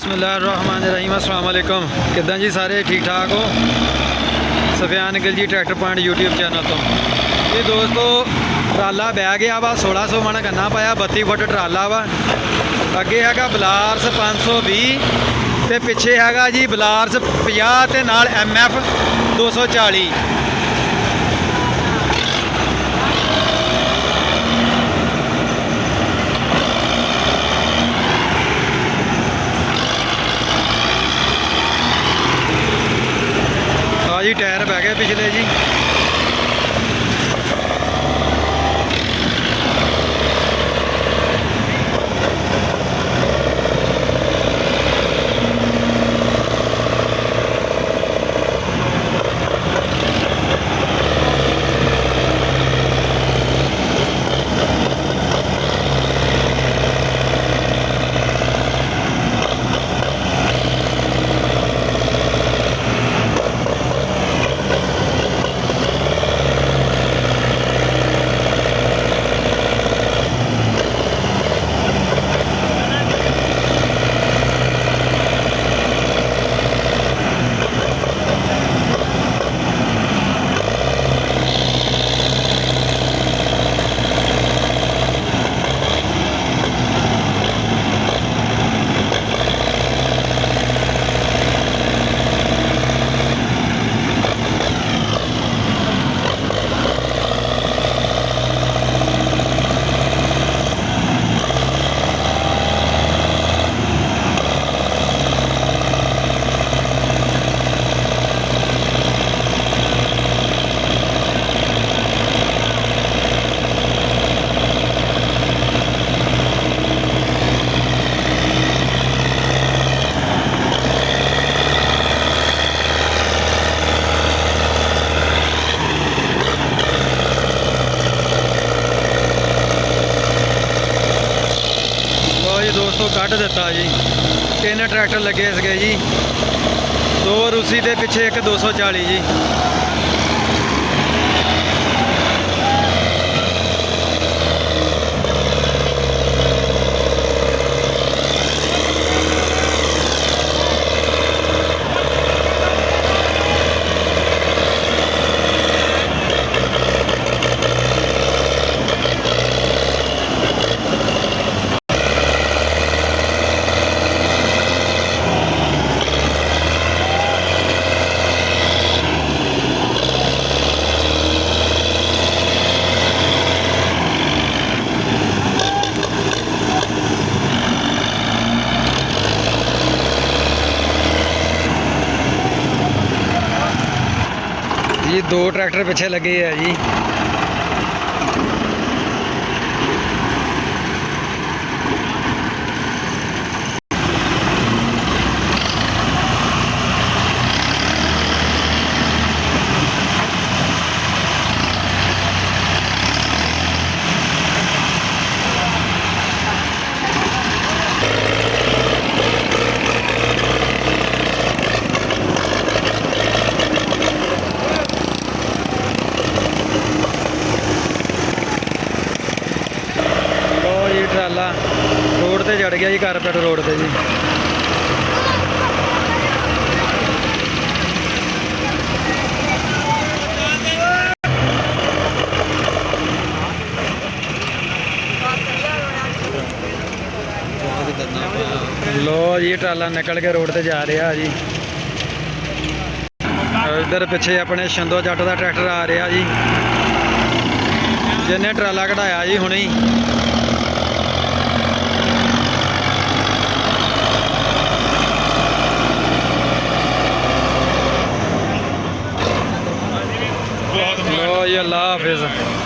बिस्मिल्लाहिर्रहमानिर्रहीम अस्सलाम वालेकुम। किदां जी सारे ठीक ठाक हो? Safiyan Gill G tractor point YouTube channel तो जी दोस्तों ट्राला बह गया वा 1600 मन गन्ना पाया 32 फुट ट्राला वा। अगे है बलारस 520 तो पिछे है जी बलारस 50 ते नाल MF 240। जी टायर बह गए पिछले जी। दोस्तों कट दिता जी 3 ट्रैक्टर लगे सके जी 2 रूसी के पिछे एक 240 जी। जी 2 ट्रैक्टर पिछे लगे है जी। ट्राला रोड ते चढ़ गया जी कारपेट रोड ते जी। लो जी ट्राला निकल के रोड ते जा रहा जी। इधर पिछे अपने शिंदो जट का ट्रैक्टर आ रहा जी जिन्हें ट्राला कढ़ाया जी हुणे लो जी अल्लाह हाफिज़।